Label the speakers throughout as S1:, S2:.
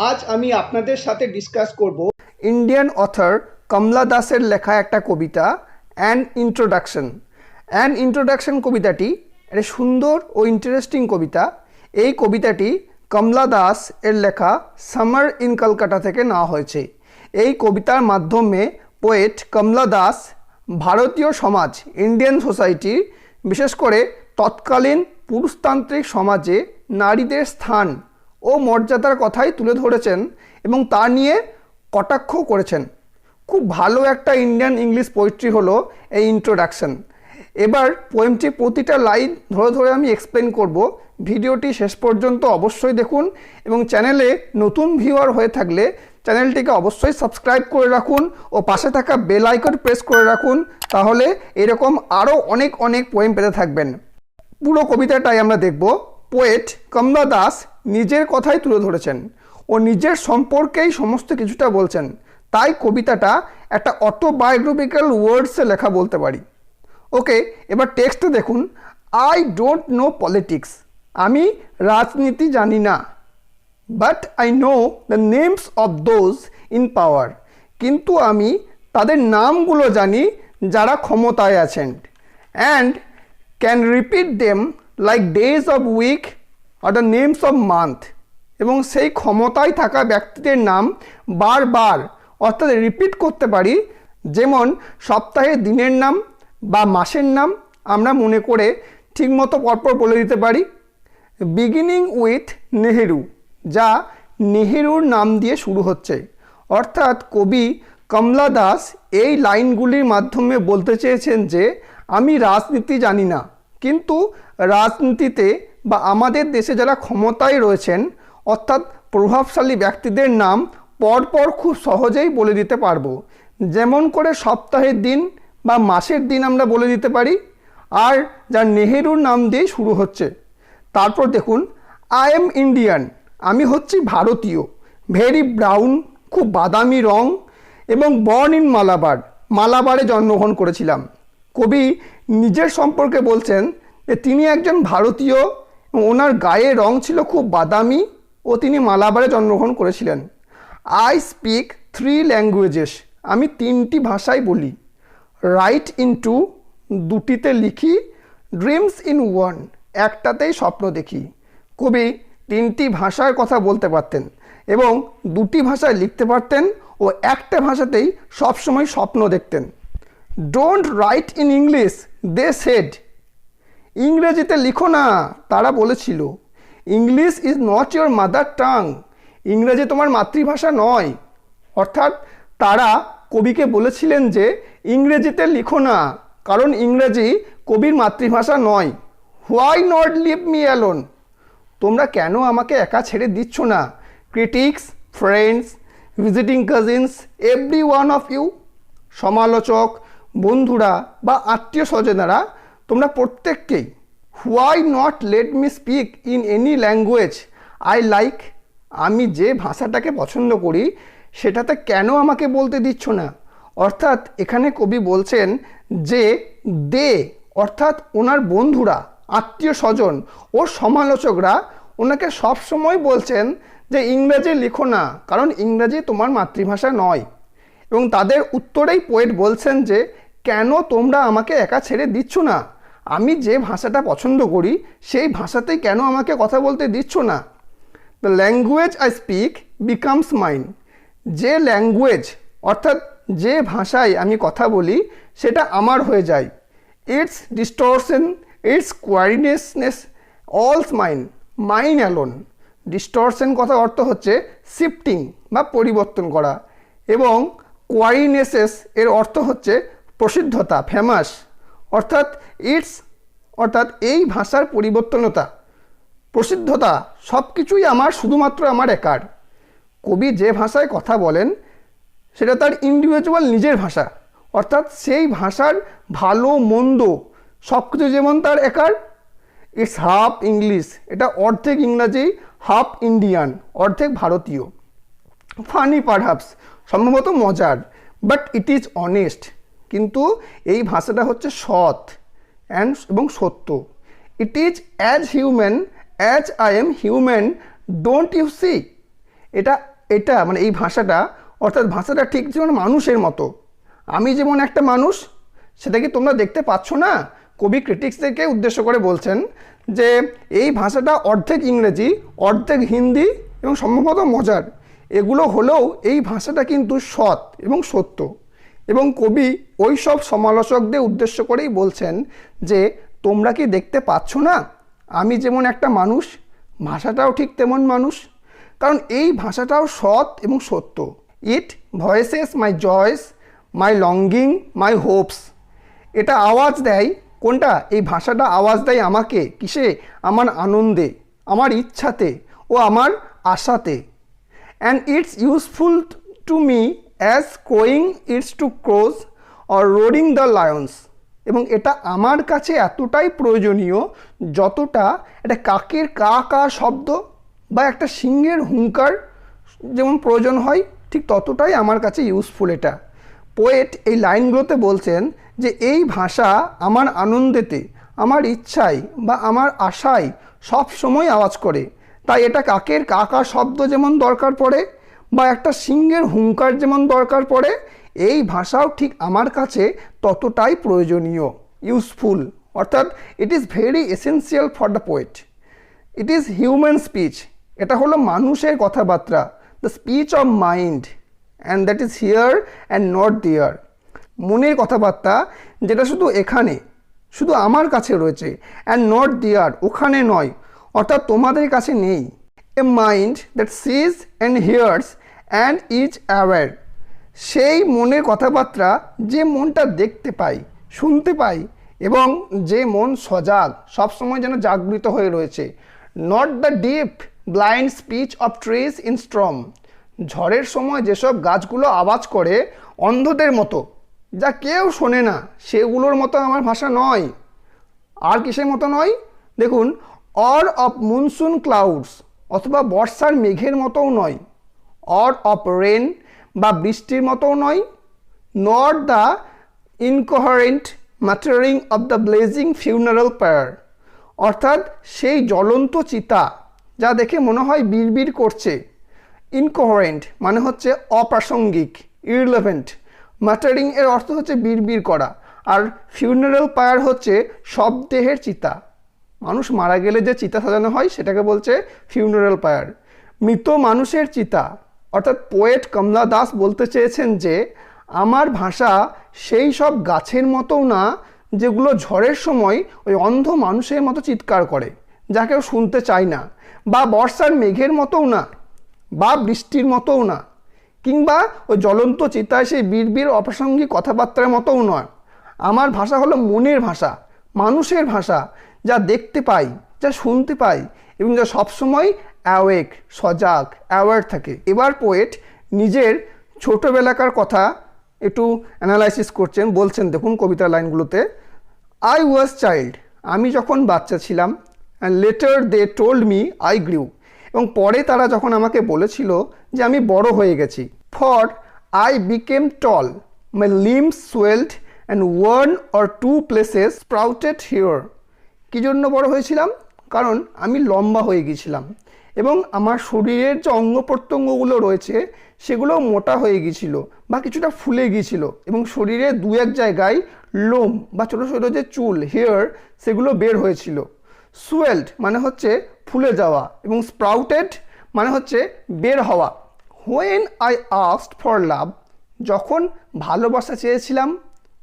S1: আজ আমি আপনাদের সাথে ডিসকাস করব ইন্ডিয়ান অথর কমলা দাসের লেখা একটা কবিতা অ্যান ইন্ট্রোডাকশন কবিতাটি একটা সুন্দর ও ইন্টারেস্টিং কবিতা। এই কবিতাটি কমলা দাস এর লেখা সামার ইন কলকাতা থেকে নেওয়া হয়েছে। এই কবিতার মাধ্যমে পোয়েট কমলা দাস ভারতীয় সমাজ, ইন্ডিয়ান সোসাইটি, বিশেষ করে তৎকালীন পুরুষতান্ত্রিক সমাজে নারীদের স্থান ও মর্যাদার কথাই তুলে ধরেছেন এবং তা নিয়ে কটাক্ষ করেছেন। খুব ভালো একটা ইন্ডিয়ান ইংলিশ পোয়েট্রি হলো এই ইন্ট্রোডাকশন। এবার পোয়েমটি প্রতিটা লাইন ধরে ধরে আমি এক্সপ্লেন করব। ভিডিওটি শেষ পর্যন্ত অবশ্যই দেখুন এবং চ্যানেলে নতুন ভিউয়ার হয়ে থাকলে চ্যানেলটিকে অবশ্যই সাবস্ক্রাইব করে রাখুন ও পাশে থাকা বেল আইকন প্রেস করে রাখুন, তাহলে এরকম আরও অনেক পোয়েম পেতে থাকবেন। পুরো কবিতাটাই আমরা দেখব। পোয়েট কমলা দাস নিজের কথাই তুলে ধরেছেন ও নিজের সম্পর্কেই সমস্ত কিছুটা বলছেন, তাই কবিতাটা একটা অটোবায়োগ্রাফিক্যাল ওয়ার্ডসে লেখা বলতে পারি। ওকে, এবার টেক্সটে দেখুন। আই ডোন্ট নো পলিটিক্স, আমি রাজনীতি জানি না। But I know the names of those in power, কিন্তু আমি তাদের নামগুলো জানি যারা ক্ষমতায় আছেন। And can repeat them like days of week or the names of month, এবং সেই ক্ষমতায় থাকা ব্যক্তিদের নাম বারবার অর্থাৎ রিপিট করতে পারি, যেমন সপ্তাহের দিনের নাম বা মাসের নাম আমরা মনে করে ঠিকমতো পরপর বলে দিতে পারি। বিগিনিং উইথ নেহেরু, যা নেহেরুর নাম দিয়ে শুরু হচ্ছে। অর্থাৎ কবি কমলা দাস এই লাইনগুলির মাধ্যমে বলতে চেয়েছেন যে আমি রাজনীতি জানি না, কিন্তু রাজনীতিতে বা আমাদের দেশে যারা ক্ষমতায় রয়েছেন অর্থাৎ প্রভাবশালী ব্যক্তিদের নাম পরপর খুব সহজেই বলে দিতে পারবো, যেমন করে সপ্তাহের দিন বা মাসের দিন আমরা বলে দিতে পারি, আর যা নেহেরুর নাম দিয়ে শুরু হচ্ছে। তারপর দেখুন, আই এম ইন্ডিয়ান, আমি হচ্ছি ভারতীয়, ভেরি ব্রাউন, খুব বাদামি রং, এবং বর্ন ইন মালাবারে জন্মগ্রহণ করেছিলাম। কবি নিজের সম্পর্কে বলছেন যে তিনি একজন ভারতীয়, ওনার গায়ের রং ছিল খুব বাদামি ও তিনি মালাবারে জন্মগ্রহণ করেছিলেন। আই স্পিক 3 ল্যাঙ্গুয়েজেস, আমি 3টি ভাষায় বলি। রাইট ইন 2, দুটিতে লিখি। ড্রিমস ইন 1, একটাতেই স্বপ্ন দেখি। কবি 3টি ভাষার কথা বলতে পারতেন এবং 2টি ভাষায় লিখতে পারতেন ও একটা ভাষাতেই সবসময় স্বপ্ন দেখতেন। Don't write in English, they said, ইংরেজিতে লিখো না, তারা বলেছিল। English is not your mother tongue, ইংরেজি তোমার মাতৃভাষা নয়। অর্থাৎ তারা কবিকে বলেছিলেন যে ইংরেজিতে লিখো না, কারণ ইংরেজি কবির মাতৃভাষা নয়। Why not leave me alone, তোমরা কেন আমাকে একা ছেড়ে দিচ্ছ না? Critics, friends, visiting cousins, every one of you, সমালোচক, বন্ধুরা বা আত্মীয় স্বজনেরা, তোমরা প্রত্যেককেই। Why not let me speak in any language I like, আমি যে ভাষাটাকে পছন্দ করি সেটাতে কেন আমাকে বলতে দিচ্ছ না? অর্থাৎ এখানে কবি বলছেন যে দে অর্থাৎ ওনার বন্ধুরা, আত্মীয় স্বজন ও সমালোচকরা ওনাকে সবসময় বলছেন যে ইংরেজি লিখো না, কারণ ইংরেজি তোমার মাতৃভাষা নয়। এবং তাদের উত্তরেই পোয়েট বলছেন যে কেন তোমরা আমাকে একা ছেড়ে দিচ্ছ না? আমি যে ভাষাটা পছন্দ করি সেই ভাষাতেই কেন আমাকে কথা বলতে দিচ্ছ না? The language I speak becomes mine, যে ল্যাঙ্গুয়েজ অর্থাৎ যে ভাষায় আমি কথা বলি সেটা আমার হয়ে যায়। ইটস ডিস্টরশন, ইটস কোয়ারিনেসনেস, অলস মাইন, মাইন অ্যালোন। ডিস্টরশন কথা অর্থ হচ্ছে শিফটিং বা পরিবর্তন করা, এবং কোয়ারিনেসেস এর অর্থ হচ্ছে প্রসিদ্ধতা, ফেমাস। অর্থাৎ অর্থাৎ এই ভাষার পরিবর্তনতা, প্রসিদ্ধতা সব কিছুই আমার, শুধুমাত্র আমার একার। কবি যে ভাষায় কথা বলেন সেটা তার ইন্ডিভিজুয়াল নিজের ভাষা, অর্থাৎ সেই ভাষার ভালো মন্দ সব কিছু যেমন তার একার। ইটস হাফ ইংলিশ, এটা অর্ধেক ইংরাজি, হাফ ইন্ডিয়ান, অর্ধেক ভারতীয়। ফানি পারহাপস, সম্ভবত মজার, বাট ইট ইজ অনেস্ট, কিন্তু এই ভাষাটা হচ্ছে সৎ এবং সত্য। It is as human as I am human, don't you see, এটা এটা মানে এই ভাষাটা, অর্থাৎ ভাষাটা ঠিক যেমন মানুষের মতো। আমি যেমন একটা মানুষ, সেটা কি তোমরা দেখতে পাচ্ছ না? কবি ক্রিটিক্সদেরকে উদ্দেশ্য করে বলছেন যে এই ভাষাটা অর্ধেক ইংরেজি, অর্ধেক হিন্দি এবং সম্ভবত মজার, এগুলো হলেও এই ভাষাটা কিন্তু সৎ এবং সত্য। এবং কবি ওই সব সমালোচকদের উদ্দেশ্য করেই বলছেন যে তোমরা কি দেখতে পাচ্ছ না আমি যেমন একটা মানুষ, ভাষাটাও ঠিক তেমন মানুষ। কারণ এই ভাষাটাও সৎ এবং সত্য। ইট ভয়েসেস মাই জয়স, মাই লঙ্গিং, মাই হোপস। এটা আওয়াজ দেয়, কোনটা? এই ভাষাটা আওয়াজ দেয় আমাকে, কিসে? আমার আনন্দে, আমার ইচ্ছাতে ও আমার আশাতে। And it's useful to me as crowing it's to crows or roaring the lions. এবং এটা আমার কাছে এতটাই প্রয়োজনীয় যতটা একটা কাকের কা কা শব্দ বা একটা সিংহের হুঙ্কার যেমন প্রয়োজন হয়, ঠিক ততটাই আমার কাছে ইউজফুল এটা। পোয়েট এই লাইনগুলোতে বলছেন যে এই ভাষা আমার আনন্দেতে, আমার ইচ্ছায় বা আমার আশায় সব সময় আওয়াজ করে। তাই এটা কাকের কা কা শব্দ যেমন দরকার পড়ে বা একটা সিংহের হুঙ্কার যেমন দরকার পড়ে, এই ভাষাও ঠিক আমার কাছে ততটাই প্রয়োজনীয়, ইউজফুল। অর্থাৎ it is very essential for the poet. It is human speech, এটা হলো মানুষের কথাবার্তা, the speech of mind, and that is here and not there. মনের কথাবার্তা যেটা শুধু এখানে, শুধু আমার কাছে রয়েছে, অ্যান্ড নট দেয়ার, ওখানে নয়, অর্থাৎ তোমাদের কাছে নেই। A mind that sees and hears and is aware. সেই মনের কথাবার্তা যে মনটা দেখতে পাই, শুনতে পাই, এবং যে মন সজাগ, সবসময় যেন জাগৃত হয়ে রয়েছে। Not the deep blind speech of trees in storm. ঝড়ের সময় যেসব গাছগুলো আওয়াজ করে অন্ধদের মতো, যা কেউ শোনে না, সেগুলোর মতো আমার ভাষা নয়। আর কিসের মতো নয়? দেখুন, অর অফ মনসুন ক্লাউডস, অথবা বর্ষার মেঘের মতোও নয়। অর অফ রেন, বা বৃষ্টির মতোও নয়। Not the incoherent muttering of the blazing funeral pyre. অর্থাৎ সেই জ্বলন্ত চিতা যা দেখে মনে হয় বিড়বিড় করছে। ইনকোহারেন্ট মানে হচ্ছে অপ্রাসঙ্গিক, ইররিলেভেন্ট। ম্যাটারিং এর অর্থ হচ্ছে বিড়বিড় করা, আর ফিউনারাল পায়ার হচ্ছে শবদেহের চিতা। মানুষ মারা গেলে যে চিতা সাজানো হয় সেটাকে বলছে ফিউনারাল পায়ার। মৃত মানুষের চিতা, অর্থাৎ পোয়েট কমলা দাস বলতে চেয়েছেন যে আমার ভাষা সেই সব গাছের মতোও না যেগুলো ঝড়ের সময় ওই অন্ধ মানুষের মতো চিৎকার করে, যা কেউ শুনতে চায় না, বা বর্ষার মেঘের মতোও না, বা বৃষ্টির মতোও না, কিংবা ওই জ্বলন্ত চিতায় সেই বিড়বিড় অপ্রাসঙ্গিক কথাবার্তার মতোও নয়। আমার ভাষা হলো মনের ভাষা, মানুষের ভাষা, যা দেখতে পাই, যা শুনতে পাই, এবং যা সবসময় অ্যাওয়েক, সজাগ, অ্যাওয়ার থাকে। এবার পোয়েট নিজের ছোটোবেলাকার কথা একটু অ্যানালাইসিস করছেন, বলছেন দেখুন কবিতার লাইনগুলোতে। আই ওয়াজ চাইল্ড, আমি যখন বাচ্চা ছিলাম, and later they told me I grew, এবং পরে তারা যখন আমাকে বলেছিল যে আমি বড় হয়ে গেছি। For I became tall, my limbs swelled and one or two places sprouted hair. কী জন্য বড় হয়েছিলাম? কারণ আমি লম্বা হয়ে গিয়েছিলাম এবং আমার শরীরের যে অঙ্গ প্রত্যঙ্গগুলো রয়েছে সেগুলো মোটা হয়ে গিয়েছিল বা কিছুটা ফুলে গিয়েছিল, এবং শরীরে দু এক জায়গায় লোম বা ছোটো ছোটো যে চুল, হেয়ার, সেগুলো বের হয়েছিল। সুয়েলড মানে হচ্ছে ফুলে যাওয়া, এবং স্প্রাউটেড মানে হচ্ছে বের হওয়া। হোয়েন আই আস্কড ফর লাভ, যখন ভালোবাসা চেয়েছিলাম।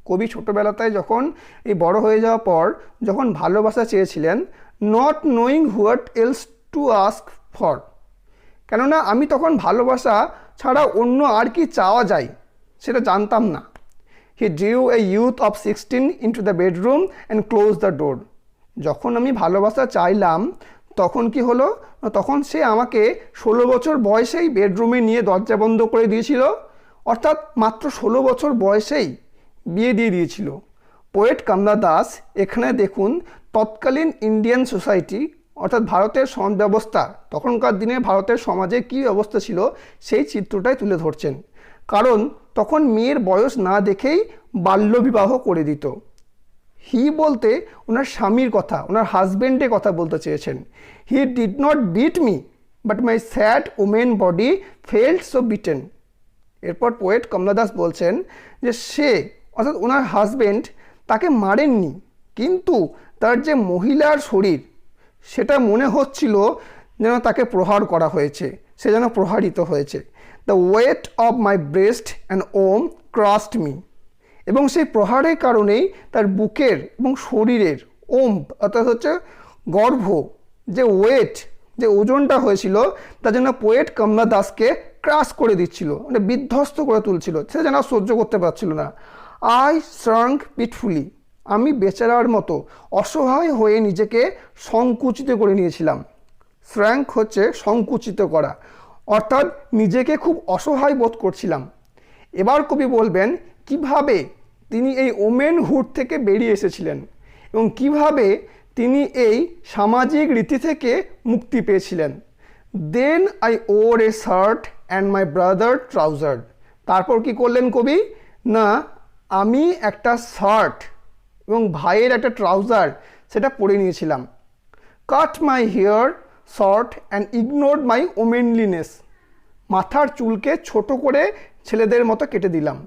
S1: কবি ছোটোবেলাটায় যখন এই বড় হয়ে যাওয়ার পর যখন ভালোবাসা চেয়েছিলেন, not knowing what else to ask for, কেননা আমি তখন ভালোবাসা ছাড়া অন্য আর কি চাওয়া যায় সেটা জানতাম না। হি drew A youth of 16 into the bedroom and close the door. যখন আমি ভালোবাসা চাইলাম তখন কি হলো, তখন সে আমাকে 16 বছর বয়সেই বেডরুমে নিয়ে দরজা বন্ধ করে দিয়েছিল, অর্থাৎ মাত্র 16 বছর বয়সেই বিয়ে দিয়ে দিয়েছিল। পোয়েট কমলা দাস এখানে দেখুন তৎকালীন ইন্ডিয়ান সোসাইটি, অর্থাৎ ভারতের সমাজ ব্যবস্থা, তখনকার দিনে ভারতের সমাজে কী অবস্থা ছিল সেই চিত্রটাই তুলে ধরছেন। কারণ তখন মেয়ের বয়স না দেখেই বাল্যবিবাহ করে দিত। হি বলতে ওনার স্বামীর কথা, ওনার হাজব্যান্ডের কথা বলতে চেয়েছেন। He did not bit me, but my sad women body felt so beaten. এরপর পোয়েট কমলা দাস বলছেন যে সে অর্থাৎ ওনার হাজবেন্ড তাকে মারেননি, কিন্তু তার যে মহিলার শরীর সেটা মনে হচ্ছিল যেন তাকে প্রহার করা হয়েছে, সে যেন প্রহারিত হয়েছে। The weight of my breast and Om crust me. এবং সেই প্রহারের কারণেই তার বুকের এবং শরীরের ওম অর্থাৎ হচ্ছে গর্ভ যে ওয়েট, যে ওজনটা হয়েছিল তার জন্য পোয়েট কমলা দাসকে ক্রাশ করে দিচ্ছিল, মানে বিধ্বস্ত করে তুলছিল, সে যেন সহ্য করতে পারছিল না। আই শ্রাঙ্ক পিটফুলি, আমি বেচারার মতো অসহায় হয়ে নিজেকে সংকুচিত করে নিয়েছিলাম। শ্রাঙ্ক হচ্ছে সংকুচিত করা, অর্থাৎ নিজেকে খুব অসহায় বোধ করছিলাম। এবার কবি বলবেন কিভাবে তিনি এই ওমেনহুড থেকে বেরিয়ে এসেছিলেন এবং কিভাবে তিনি এই সামাজিক রীতি থেকে মুক্তি পেয়েছিলেন। Then I wore a shirt and my brother trouser. তারপর কি করলেন কবি, না আমি একটা শার্ট এবং ভাইয়ের একটা ট্রাউজার সেটা পরে নিয়েছিলাম। Cut my hair short and ignored my womanliness. মাথার চুলকে ছোট করে ছেলেদের মতো কেটে দিলাম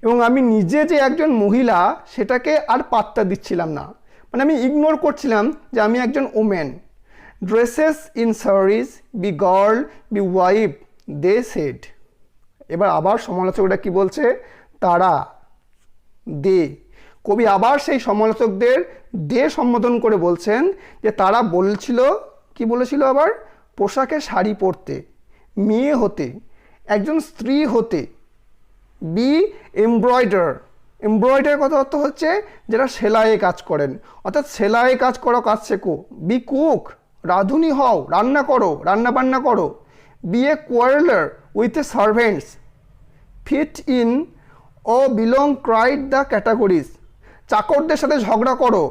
S1: এবং আমি নিজে যে একজন মহিলা সেটাকে আর পাত্তা দিচ্ছিলাম না, মানে আমি ইগনোর করছিলাম যে আমি একজন woman. Dresses in saris be girl be wife they said. এবার আবার সমালোচকরা কি বলছে, তারা দে। কবি আবার সেই সমালোচকদের দে সম্বোধন করে বলছেন যে তারা বলছিল, কি বলেছিল আবার, পোশাকে শাড়ি পরতে, মেয়ে হতে, একজন স্ত্রী হতে। B embroider. এমব্রয়ডার কথা অর্থ হচ্ছে যারা সেলাইয়ে কাজ করেন, অর্থাৎ সেলাইয়ে কাজ করো, কাজ শেখো। বি কুক, রাঁধুনি হও, রান্না করো, রান্না বান্না করো। Be a quarreler with a servants. Fit in oh belong cried the categories. চাকরদের সাথে ঝগড়া করো,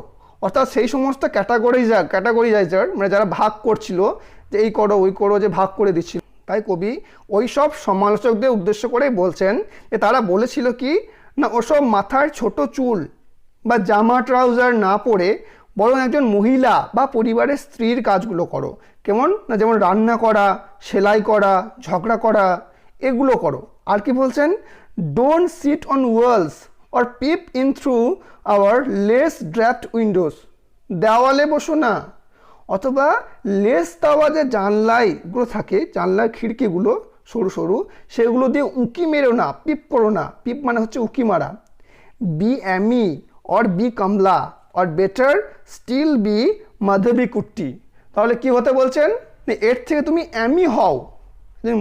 S1: অর্থাৎ সেই সমস্ত ক্যাটাগরিজাইজার মানে যারা ভাগ করছিল যে এই করো ওই করো, যে ভাগ করে দিচ্ছিল। তাই কবি ওই সব সমালোচকদের উদ্দেশ্য করে বলছেন যে তারা বলেছিল কি না, ওসব মাথার ছোট চুল বা জামা ট্রাউজার না পরে বরং একজন মহিলা বা পরিবারের স্ত্রীর কাজগুলো করো। কেমন না, যেমন রান্না করা, সেলাই করা, ঝগড়া করা, এগুলো করো। আর কি বলছেন, don't sit on walls or peep in through our lace draped windows. দেওয়ালে বসো না, অথবা লেস দেওয়া যে জানলাগুলো থাকে, জানলার খিড়কিগুলো সরু সরু, সেগুলো দিয়ে উঁকি মেরো না, পিপ করো না। পিপ মানে হচ্ছে উঁকি মারা। Be Amy or be Kamala or better still be Madhavi Kutty. তাহলে কি হতে বলছেন, এর থেকে তুমি অ্যামি হও,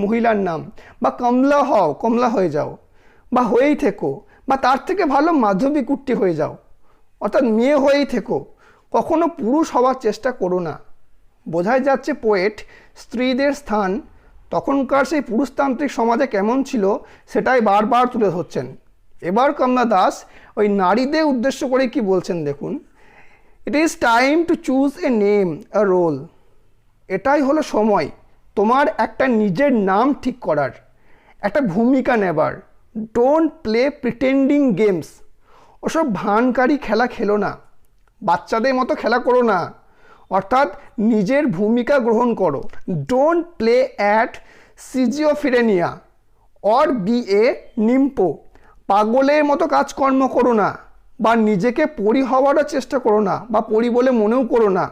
S1: মহিলার নাম, বা কমলা হও, কমলা হয়ে যাও, বা হয়েই থেকো, বা তার থেকে ভালো মাধবী কুট্টি হয়ে যাও, অর্থাৎ মেয়ে হয়েই থেকো, কখনো পুরুষ হওয়ার চেষ্টা করো না। বোঝাই যাচ্ছে পোয়েট স্ত্রীদের স্থান তখনকার সেই পুরুষতান্ত্রিক সমাজে কেমন ছিল সেটাই বারবার তুলে ধরছেন। এবার কমলা দাস ওই নারীদের উদ্দেশ্য করে কি বলছেন দেখুন, it is time to choose a name, a role. এটাই হলো সময় তোমার একটা নিজের নাম ঠিক করার, একটা ভূমিকা নেবার। Don't play pretending games. ওসব ভানকারী খেলা খেলো না, বাচ্চাদের মতো খেলা করো না, অর্থাৎ নিজের ভূমিকা গ্রহণ করো। Don't play at schizophrenia or be a nympho. পাগলের মতো কাজকর্ম করো না, বা নিজেকে পরি হওয়ারও চেষ্টা করো না, বা পরি বলে মনেও করো না।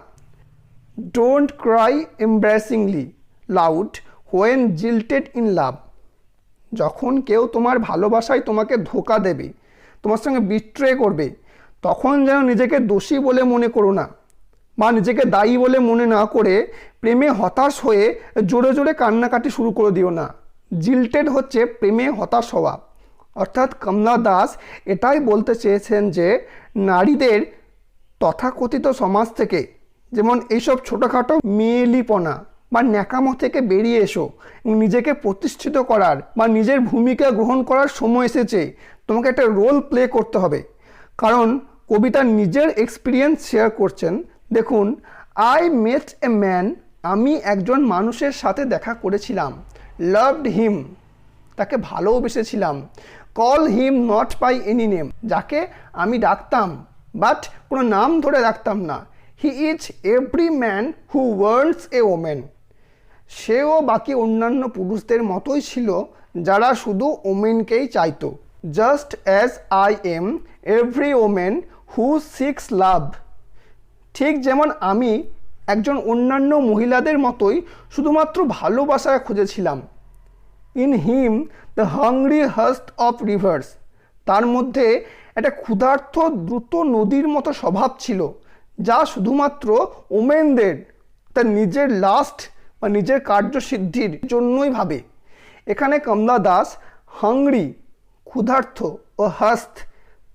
S1: Don't cry embarrassingly loud when jilted in love. যখন কেউ তোমার ভালোবাসায় তোমাকে ধোকা দেবে, তোমার সঙ্গে বিট্রে করবে, তখন যেন নিজেকে দোষী বলে মনে করো না, বা নিজেকে দায়ী বলে মনে না করে প্রেমে হতাশ হয়ে জোরে জোরে কান্নাকাটি শুরু করে দিও না। জিল্টেড হচ্ছে প্রেমে হতাশ হওয়া। অর্থাৎ কমলা দাস এটাই বলতে চেয়েছেন যে নারীদের তথাকথিত সমাজ থেকে, যেমন এইসব ছোটোখাটো মেয়েলিপনা বা ন্যাকামো থেকে বেরিয়ে এসো, নিজেকে প্রতিষ্ঠিত করার বা নিজের ভূমিকা গ্রহণ করার সময় এসেছে। তোমাকে একটা রোল প্লে করতে হবে। কারণ কবিতা নিজের এক্সপিরিয়েন্স শেয়ার করছেন। দেখুন, আই মেট এ ম্যান, আমি একজন মানুষের সাথে দেখা করেছিলাম। লাভড হিম, তাকে ভালোবেসেছিলাম। Call him not by any name, যাকে আমি ডাকতাম বাট কোনো নাম ধরে ডাকতাম না। He is every man who wants a woman. সেও বাকি অন্যান্য পুরুষদের মতোই ছিল যারা শুধু ওমেনকেই চাইতো। Just as I am every woman who seeks love. ঠিক যেমন আমি একজন অন্যান্য মহিলাদের মতোই শুধুমাত্র ভালোবাসা খুঁজেছিলাম। In him the hungry haste of rivers. তার মধ্যে একটা ক্ষুধার্ত দ্রুত নদীর মতো স্বভাব ছিল, যা শুধুমাত্র ওমেনদের তার নিজের লাস্ট বা নিজের কার্যসিদ্ধির জন্যই ভাবে। এখানে কমলা দাস হাংরি ক্ষুধার্ত ও হাস্ট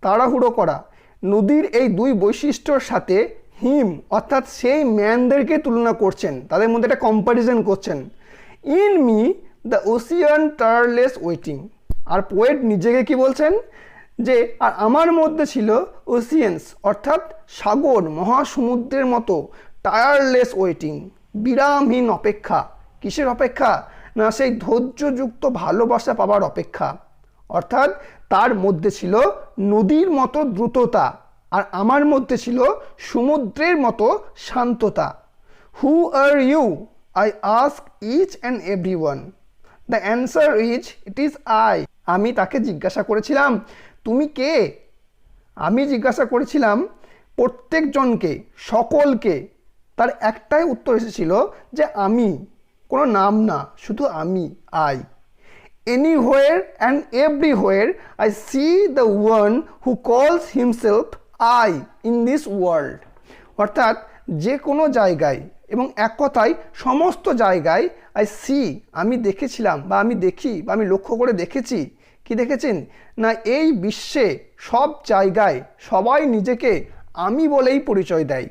S1: তাড়াহুড়ো করা নদীর এই দুই বৈশিষ্ট্যর সাথে হিম অর্থাৎ সেই ম্যানদেরকে তুলনা করছেন, তাদের মধ্যে একটা কম্প্যারিজন করছেন। In me the ocean tireless waiting. আর পোয়েট নিজেকে কি বলছেন যে আর আমার মধ্যে ছিল ওসিয়ান্স অর্থাৎ সাগর মহাসমুদ্রের মতো টায়ারলেস ওয়েটিং, বিরামহীন অপেক্ষা। কিসের অপেক্ষা? না সেই ধৈর্যযুক্ত ভালোবাসা পাবার অপেক্ষা। অর্থাৎ তার মধ্যে ছিল নদীর মতো দ্রুততা আর আমার মধ্যে ছিল সমুদ্রের মতো শান্ততা। Who are you? I ask each and every one. The answer is it is I. আমি তাকে জিজ্ঞাসা করেছিলাম তুমি কে? আমি জিজ্ঞাসা করেছিলাম প্রত্যেকজনকে, সকলকে। তার একটাই উত্তর এসেছিল যে আমি, কোনো নাম না, শুধু আমি, I. Anywhere and everywhere I see the one who calls himself I in this world. অর্থাৎ যে কোনো জায়গায় এবং এক কথায় সমস্ত জায়গায় আই সি আমি দেখেছিলাম বা আমি দেখি বা আমি লক্ষ্য করে দেখেছি। কি দেখেছেন? না এই বিশ্বে সব জায়গায় সবাই নিজেকে আমি বলেই পরিচয় দেয়।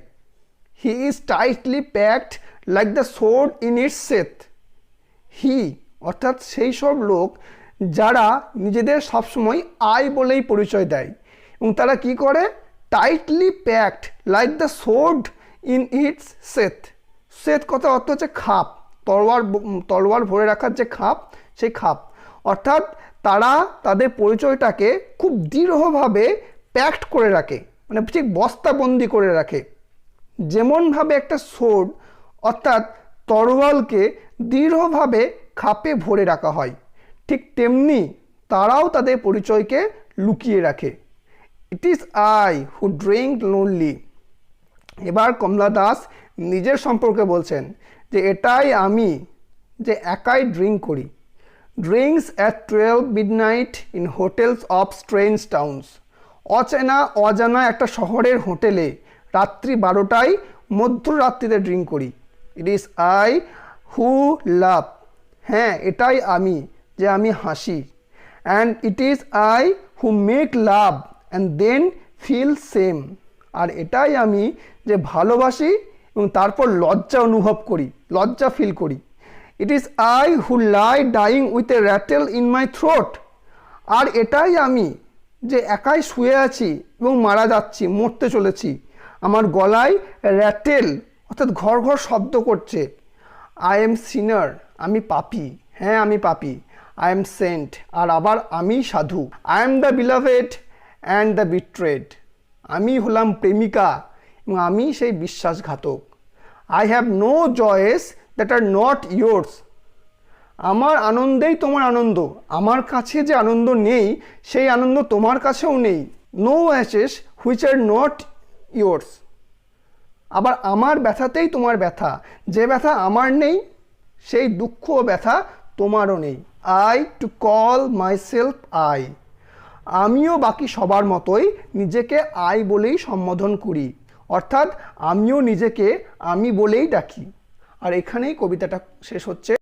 S1: He is tightly packed like the sword in its sheath. He অর্থাৎ সেই সব লোক যারা নিজেদের সবসময় আই বলেই পরিচয় দেয় এবং তারা কি করে? Tightly packed like the sword in its Seth. Seth কথা অর্থ হচ্ছে খাপ, তলোয়ার ভরে রাখার যে খাপ, সেই খাপ। অর্থাৎ তারা তাদের পরিচয়টাকে খুব দৃঢ়ভাবে প্যাকড করে রাখে, মানে ঠিক বস্তাবন্দি করে রাখে। যেমনভাবে একটা সোর্ড অর্থাৎ তরোয়ালকে দৃঢ়ভাবে খাপে ভরে রাখা হয়, ঠিক তেমনি তারাও তাদের পরিচয়কে লুকিয়ে রাখে। ইট is I who drink lonely. এবার কমলা দাস নিজের সম্পর্কে বলছেন যে এটাই আমি যে একাই ড্রিঙ্ক করি। Drinks at 12 midnight in hotels of strange towns. অজানা একটা শহরের হোটেলে রাত্রি 12টায় মধ্যরাত্রিতে ড্রিঙ্ক করি। It is I who laugh. হ্যাঁ, এটাই আমি যে আমি হাসি। And it is I who make love and then feel shame. আর এটাই আমি যে ভালোবাসি এবং তারপর লজ্জা অনুভব করি, লজ্জা ফিল করি। It is I who lie dying with a rattle in my throat. আর এটাই আমি যে একাই শুয়ে আছি এবং মারা যাচ্ছি, মরতে চলেছি, আমার গলায় র্যাটেল অর্থাৎ ঘর ঘর শব্দ করছে। আই এম সিনার, আমি পাপী। হ্যাঁ, আমি পাপী। আই এম সেন্ট, আর আবার আমি সাধু। I am the beloved and the betrayed. আমি হলাম প্রেমিকা এবং আমি সেই বিশ্বাসঘাতক। I have no joys that are not yours. আমার আনন্দেই তোমার আনন্দ। আমার কাছে যে আনন্দ নেই সেই আনন্দ তোমার কাছেও নেই। No ashes which are not yours. আবার আমার ব্যথাতেই তোমার ব্যথা। যে ব্যথা আমার নেই সেই দুঃখ ও ব্যথা তোমারও নেই। I to call myself I. আমিও বাকি সবার মতোই নিজেকে আই বলেই সম্বোধন করি, অর্থাৎ আমিও নিজেকে আমি বলেই ডাকি। আর এখানেই কবিতাটা শেষ হচ্ছে।